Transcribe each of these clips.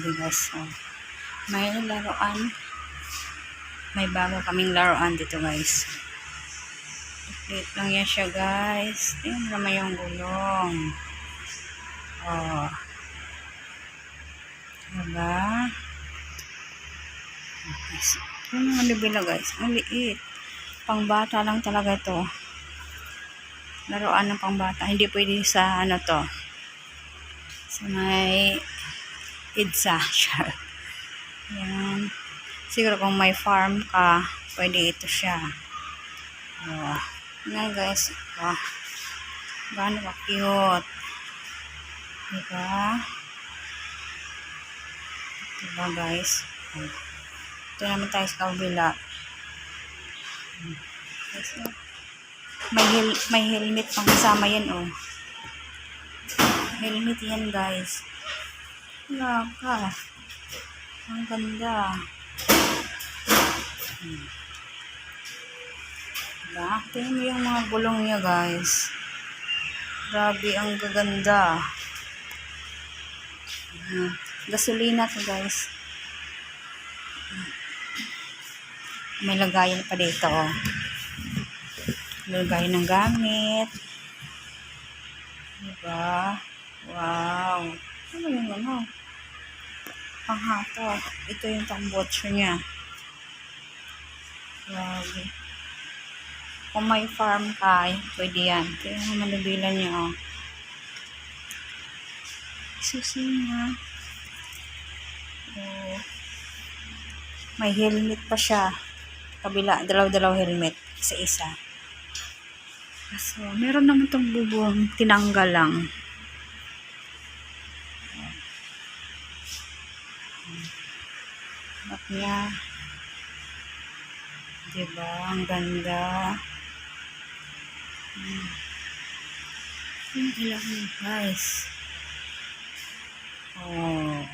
Grabe guys. Oh. May laruan. May bago kaming laruan dito guys. Update lang yan siya guys. Tingnan naman yung gulong. Oh. Diba? Guys. Yung mga nabila guys. Ang liit. Pangbata lang talaga to. Laruan ng pangbata. Hindi pwede sa ano to. Sa may EDSA. Yan. Siguro kung may farm ka, pwede ito siya. Oh. Yan guys. Oh. Gaano ka cute. Diba? Diba guys? Oh. Ito naman tayo sa kabila. May helmet pang kasama yan oh. Helmet yan guys. Laka. Ang ganda. Diba? Tingnan mo yung mga gulong niya guys. Grabe ang gaganda. Gasolina to guys. May lagayan pa dito oh. Lagayan ng gamit. Diba? Wow. Ano yung ano? Panghato. Ito yung pang-botcho niya. Grabe. Kung may farm ka, pwede yan. Kaya yung manubilan niya oh. Susi niya. Oh. May helmet pa siya. Kabila, dalaw-dalaw helmet. Isa-isa. So, meron naman itong bubong. Tinanggal lang. Bak niya. Diba? Ang ganda. Ang ilang guys. Oh.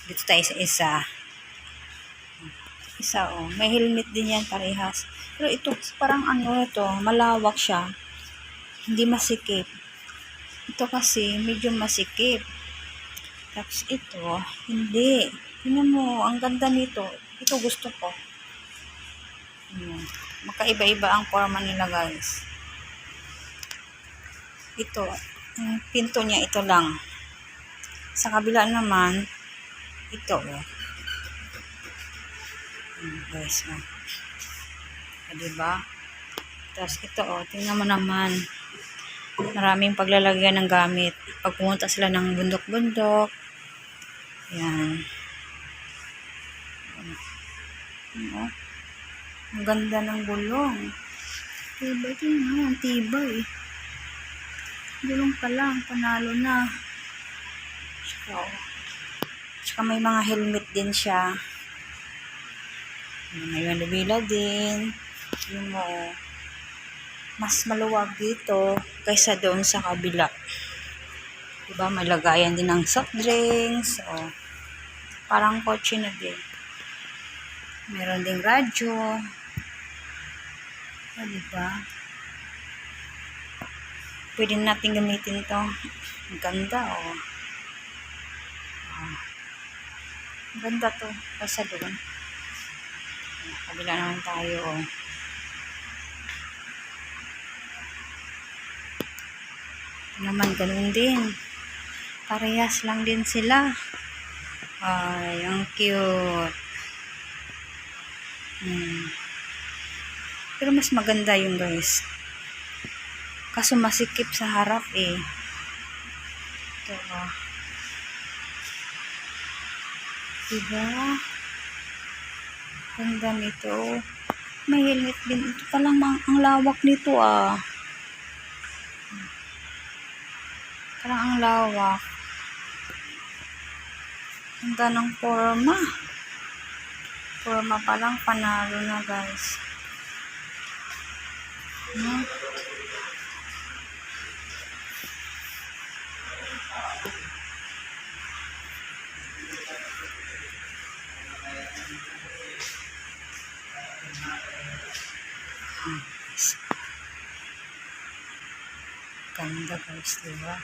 Dito tayo sa isa. Isa oh. May helmet din yan parehas. Pero ito parang ano ito. Malawak siya. Hindi masikip. Ito kasi medyo masikip. Tapos ito hindi. Tingnan mo. Ang ganda nito. Ito gusto ko. Makaiba-iba ang forma nila guys. Ito. Yung pinto niya ito lang. Sa kabila naman ito oh. Guys, oh. Diba? Tapos ito, oh. Tingnan mo naman. Maraming paglalagyan ng gamit. Pag pumunta sila ng bundok-bundok. Yan. Oh. Ang ganda ng gulong. Tibay, tingnan. Ang tibay. Gulong pa lang. Panalo na. Tsaka may mga helmet din siya. May manubila din. Yung mas maluwag dito kaysa doon sa kabila. Diba? May lagayan din ng soft drinks. O, parang kotse na din. Meron ding radyo. O, diba? Pwede natin gamitin to. Ang ganda o. Ang ganda to. Kaysa doon. Kabila naman tayo oh. Naman ganun din. Parehas lang din sila. Ay, ang cute. Pero mas maganda yung guys. Kaso masikip sa harap eh. Ito oh. Diba? Ganda nito. May helmet din. Ito palang ang lawak nito ah. Parang ang lawak. Ganda ng forma. Forma pa lang panalo na guys. Ganda guys, diba?